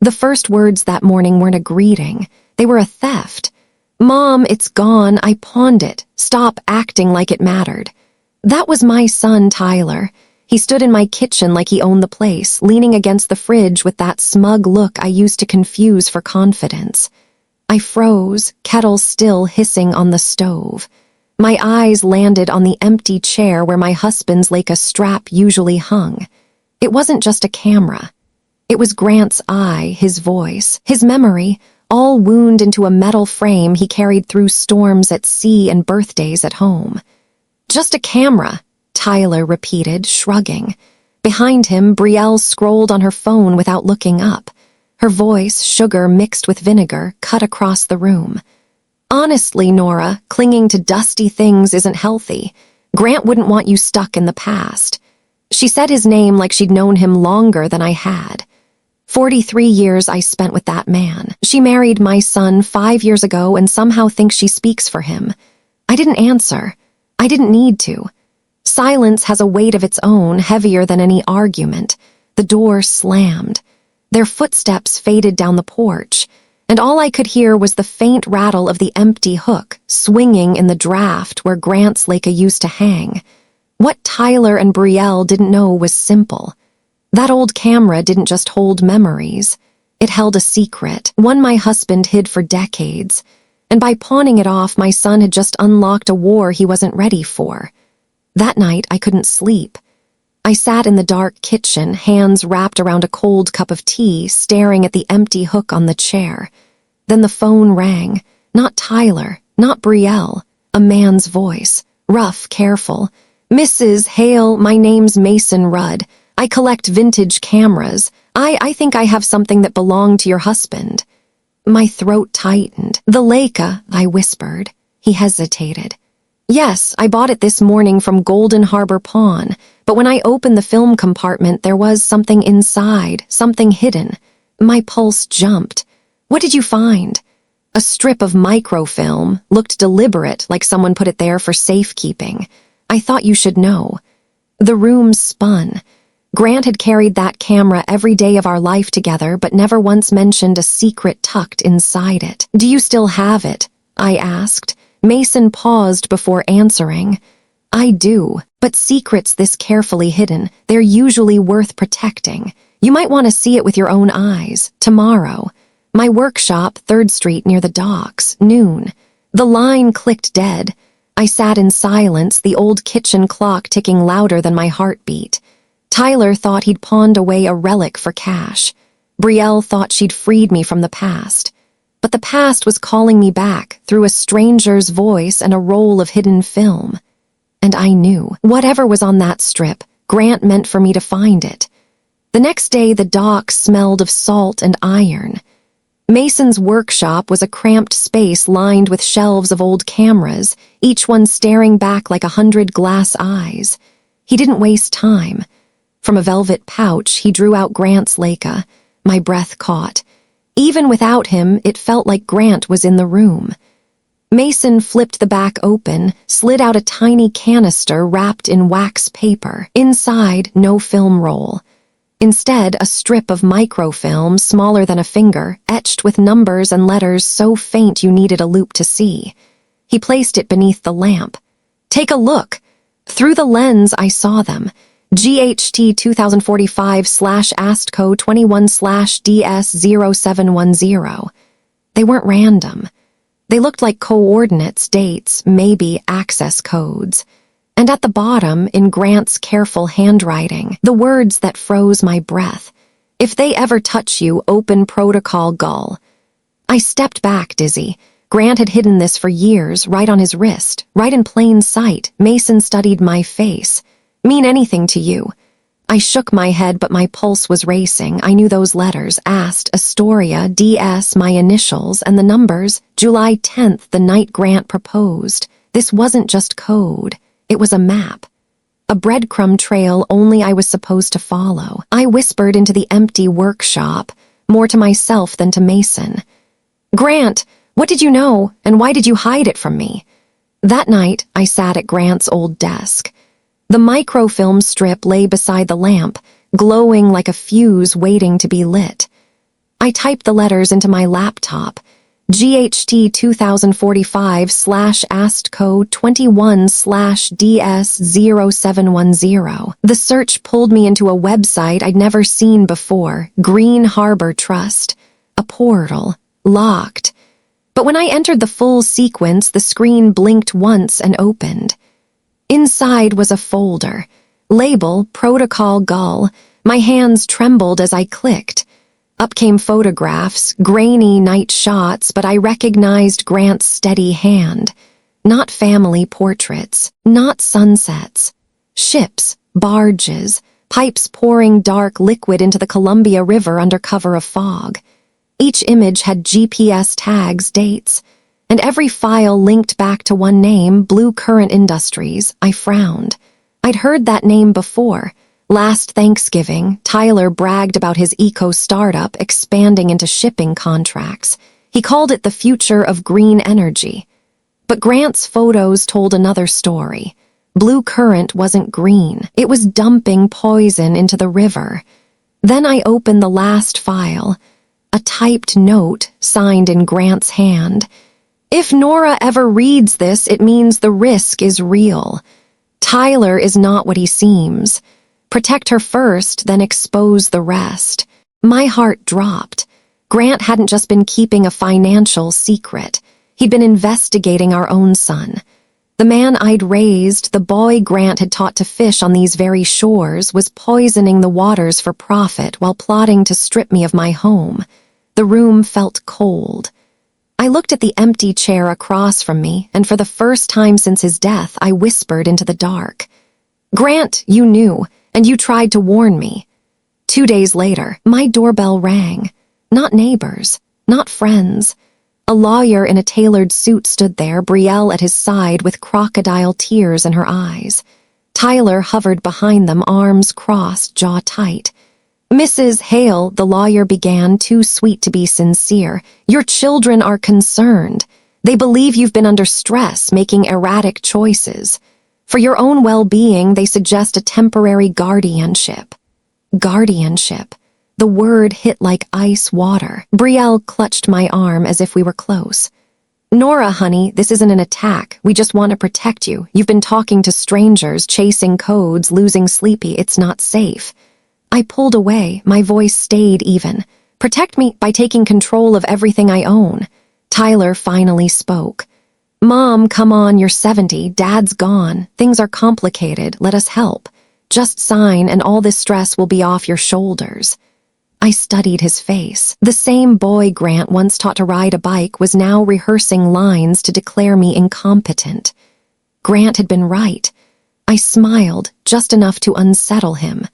The first words that morning weren't a greeting. They were a theft. "Mom, it's gone. I pawned it. Stop acting like it mattered." That was my son, Tyler. He stood in my kitchen like he owned the place, leaning against the fridge with that smug look I used to confuse for confidence. I froze, kettle still hissing on the stove. My eyes landed on the empty chair where my husband's Leica strap usually hung. It wasn't just a camera. It was Grant's eye, his voice, his memory, all wound into a metal frame he carried through storms at sea and birthdays at home. "Just a camera," Tyler repeated, shrugging. Behind him, Brielle scrolled on her phone without looking up. Her voice, sugar mixed with vinegar, cut across the room. "Honestly, Nora, clinging to dusty things isn't healthy. Grant wouldn't want you stuck in the past." She said his name like she'd known him longer than I had. 43 years I spent with that man. She married my son 5 years ago and somehow thinks she speaks for him. I didn't answer. I didn't need to. Silence has a weight of its own, heavier than any argument. The door slammed. Their footsteps faded down the porch, and all I could hear was the faint rattle of the empty hook swinging in the draft where Grant's Leica used to hang. What Tyler and Brielle didn't know was simple. That old camera didn't just hold memories. It held a secret, one my husband hid for decades. And by pawning it off, my son had just unlocked a war he wasn't ready for. That night, I couldn't sleep. I sat in the dark kitchen, hands wrapped around a cold cup of tea, staring at the empty hook on the chair. Then the phone rang. Not Tyler, not Brielle. A man's voice, rough, careful. "Mrs. Hale, my name's Mason Rudd. I collect vintage cameras. I think I have something that belonged to your husband." My throat tightened. "The Leica," I whispered. He hesitated. "Yes, I bought it this morning from Golden Harbor Pawn, but when I opened the film compartment, there was something inside, something hidden." My pulse jumped. "What did you find?" "A strip of microfilm, looked deliberate, like someone put it there for safekeeping. I thought you should know." The room spun. Grant had carried that camera every day of our life together, but never once mentioned a secret tucked inside it. "Do you still have it?" I asked. Mason paused before answering. "I do, but secrets this carefully hidden, they're usually worth protecting. You might want to see it with your own eyes, tomorrow. My workshop, 3rd Street near the docks, noon." The line clicked dead. I sat in silence, the old kitchen clock ticking louder than my heartbeat. Tyler thought he'd pawned away a relic for cash. Brielle thought she'd freed me from the past. But the past was calling me back through a stranger's voice and a roll of hidden film. And I knew, whatever was on that strip, Grant meant for me to find it. The next day, the dock smelled of salt and iron. Mason's workshop was a cramped space lined with shelves of old cameras, each one staring back like 100 glass eyes. He didn't waste time. From a velvet pouch, he drew out Grant's Leica. My breath caught. Even without him, it felt like Grant was in the room. Mason flipped the back open, slid out a tiny canister wrapped in wax paper. Inside, no film roll. Instead, a strip of microfilm smaller than a finger, etched with numbers and letters so faint you needed a loupe to see. He placed it beneath the lamp. "Take a look." Through the lens, I saw them. GHT 2045/ASTCO 21/DS0710. They weren't random. They looked like coordinates, dates, maybe access codes. And at the bottom, in Grant's careful handwriting, the words that froze my breath. "If they ever touch you, open protocol Gull." I stepped back, dizzy. Grant had hidden this for years, right on his wrist, right in plain sight. Mason studied my face. "Mean anything to you?" I shook my head, but my pulse was racing. I knew those letters, Ast, Astoria, DS, my initials, and the numbers, July 10th, the night Grant proposed. This wasn't just code. It was a map. A breadcrumb trail only I was supposed to follow. I whispered into the empty workshop, more to myself than to Mason. "Grant, what did you know, and why did you hide it from me?" That night, I sat at Grant's old desk. The microfilm strip lay beside the lamp, glowing like a fuse waiting to be lit. I typed the letters into my laptop. GHT 2045/ASTCO 21/DS0710. The search pulled me into a website I'd never seen before, Green Harbor Trust. A portal. Locked. But when I entered the full sequence, the screen blinked once and opened. Inside was a folder. Label, Protocol Gull. My hands trembled as I clicked. Up came photographs, grainy night shots, but I recognized Grant's steady hand. Not family portraits, not sunsets. Ships, barges, pipes pouring dark liquid into the Columbia River under cover of fog. Each image had GPS tags, dates, and every file linked back to one name, Blue Current Industries. I frowned. I'd heard that name before. Last Thanksgiving, Tyler bragged about his eco-startup expanding into shipping contracts. He called it the future of green energy. But Grant's photos told another story. Blue Current wasn't green. It was dumping poison into the river. Then I opened the last file, a typed note signed in Grant's hand. If Nora ever reads this, it means the risk is real. Tyler is not what he seems. Protect her first, then expose the rest. My heart dropped. Grant hadn't just been keeping a financial secret. He'd been investigating our own son. The man I'd raised, the boy Grant had taught to fish on these very shores, was poisoning the waters for profit while plotting to strip me of my home. The room felt cold. I looked at the empty chair across from me, and for the first time since his death, I whispered into the dark. Grant, you knew. And you tried to warn me. 2 days later, my doorbell rang. Not neighbors, not friends. A lawyer in a tailored suit stood there, Betrayal at his side with crocodile tears in her eyes. Tyler hovered behind them, arms crossed, jaw tight. Mrs. Hale, the lawyer began, too sweet to be sincere, your children are concerned. They believe you've been under stress, making erratic choices. For your own well-being, they suggest a temporary guardianship. Guardianship. The word hit like ice water. Betrayal clutched my arm as if we were close. Nora, honey, this isn't an attack. We just want to protect you. You've been talking to strangers, chasing codes, losing sleepy. It's not safe. I pulled away. My voice stayed even. Protect me by taking control of everything I own. Tyler finally spoke. Mom, come on, you're 70, Dad's gone. Things are complicated, let us help. Just sign and all this stress will be off your shoulders. I studied his face. The same boy Grant once taught to ride a bike was now rehearsing lines to declare me incompetent. Grant had been right. I smiled, just enough to unsettle him.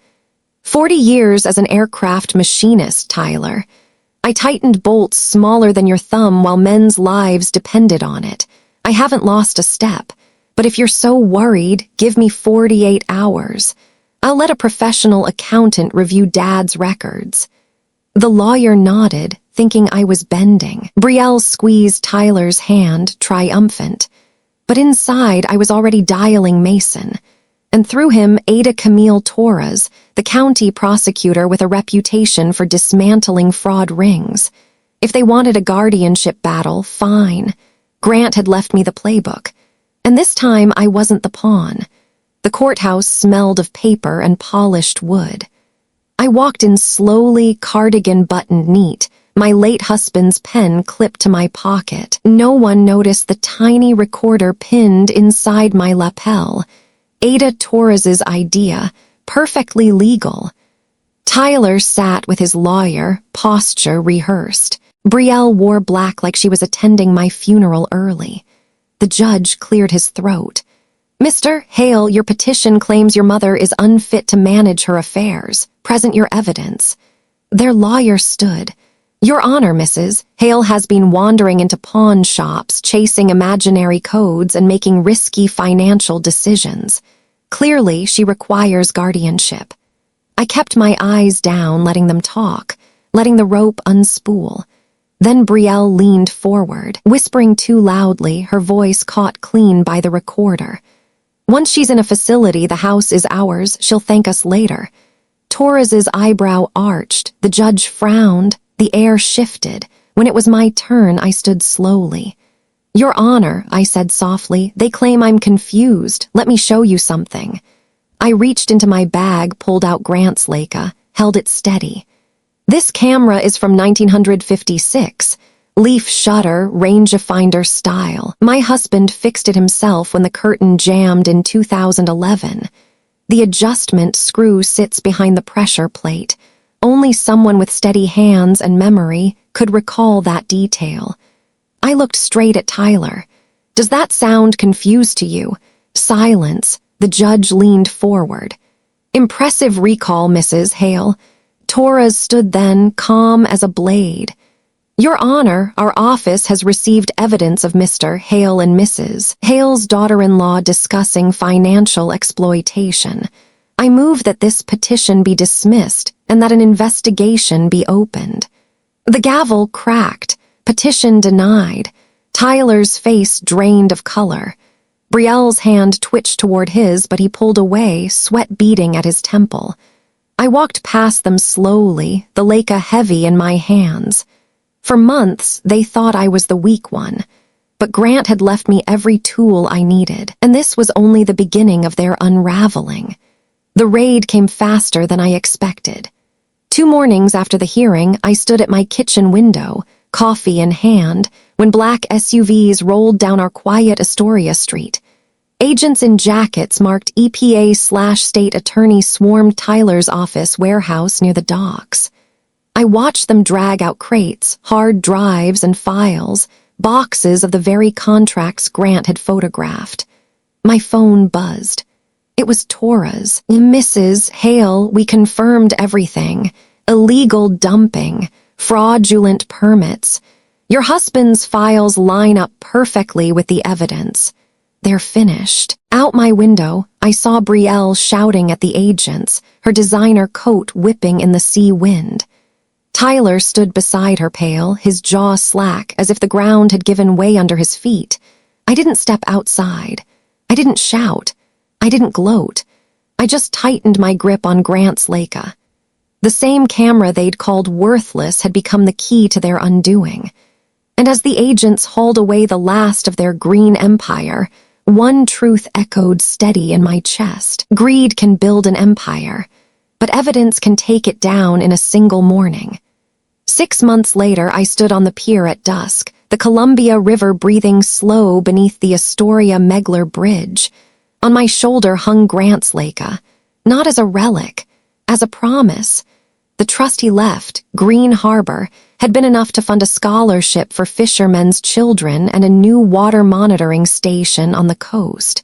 40 years as an aircraft machinist, Tyler. I tightened bolts smaller than your thumb while men's lives depended on it. I haven't lost a step, but if you're so worried, give me 48 hours. I'll let a professional accountant review Dad's records. The lawyer nodded, thinking I was bending. Betrayal squeezed Tyler's hand, triumphant. But inside, I was already dialing Mason. And through him, Ada Camille Torres, the county prosecutor with a reputation for dismantling fraud rings. If they wanted a guardianship battle, fine. Grant had left me the playbook, and this time I wasn't the pawn. The courthouse smelled of paper and polished wood. I walked in slowly, cardigan buttoned neat, my late husband's pen clipped to my pocket. No one noticed the tiny recorder pinned inside my lapel. Ada Torres's idea, perfectly legal. Tyler sat with his lawyer, posture rehearsed. Betrayal wore black like she was attending my funeral early. The judge cleared his throat. Mr. Hale, your petition claims your mother is unfit to manage her affairs. Present your evidence. Their lawyer stood. Your Honor, Mrs. Hale has been wandering into pawn shops, chasing imaginary codes and making risky financial decisions. Clearly, she requires guardianship. I kept my eyes down, letting them talk, letting the rope unspool. Then Betrayal leaned forward, whispering too loudly, her voice caught clean by the recorder. Once she's in a facility, the house is ours. She'll thank us later. Torres's eyebrow arched. The judge frowned. The air shifted. When it was my turn, I stood slowly. "Your Honor," I said softly, "they claim I'm confused. Let me show you something." I reached into my bag, pulled out Grant's Leica, held it steady. "This camera is from 1956. Leaf shutter, rangefinder style. My husband fixed it himself when the curtain jammed in 2011. The adjustment screw sits behind the pressure plate. Only someone with steady hands and memory could recall that detail." I looked straight at Tyler. "Does that sound confused to you?" Silence. The judge leaned forward. "Impressive recall, Mrs. Hale." Torres stood then, calm as a blade. "Your Honor, our office has received evidence of Mr. Hale and Mrs. Hale's daughter-in-law discussing financial exploitation. I move that this petition be dismissed and that an investigation be opened." The gavel cracked. Petition denied. Tyler's face drained of color. Brielle's hand twitched toward his, but he pulled away, sweat beading at his temple. I walked past them slowly, the Leica heavy in my hands. For months, they thought I was the weak one. But Grant had left me every tool I needed, and this was only the beginning of their unraveling. The raid came faster than I expected. 2 mornings after the hearing, I stood at my kitchen window, coffee in hand, when black SUVs rolled down our quiet Astoria Street. Agents in jackets marked EPA/state attorney swarmed Tyler's office warehouse near the docks. I watched them drag out crates, hard drives and files, boxes of the very contracts Grant had photographed. My phone buzzed. It was Torres. "Mrs. Hale, we confirmed everything. Illegal dumping, fraudulent permits. Your husband's files line up perfectly with the evidence. They're finished." Out my window, I saw Brielle shouting at the agents, her designer coat whipping in the sea wind. Tyler stood beside her, pale, his jaw slack, as if the ground had given way under his feet. I didn't step outside. I didn't shout. I didn't gloat. I just tightened my grip on Grant's Leica. The same camera they'd called worthless had become the key to their undoing. And as the agents hauled away the last of their green empire, one truth echoed steady in my chest. Greed can build an empire, but evidence can take it down in a single morning. 6 months later, I stood on the pier at dusk, the Columbia River breathing slow beneath the Astoria Megler Bridge. On my shoulder hung Grant's Leica, not as a relic, as a promise. The trust he left, Green Harbor, had been enough to fund a scholarship for fishermen's children and a new water monitoring station on the coast.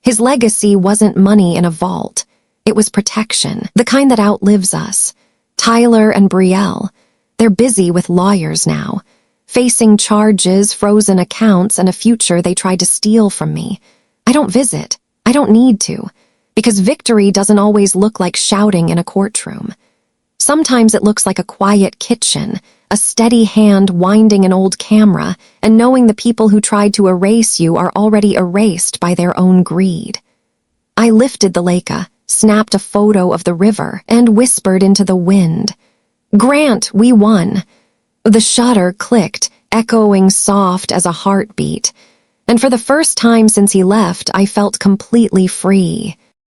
His legacy wasn't money in a vault. It was protection, the kind that outlives us. Tyler and Brielle, they're busy with lawyers now, facing charges, frozen accounts, and a future they tried to steal from me. I don't visit. I don't need to, because victory doesn't always look like shouting in a courtroom. Sometimes it looks like a quiet kitchen, a steady hand winding an old camera, and knowing the people who tried to erase you are already erased by their own greed. I lifted the Leica, snapped a photo of the river, and whispered into the wind, "Grant, we won." The shutter clicked, echoing soft as a heartbeat, and for the first time since he left, I felt completely free.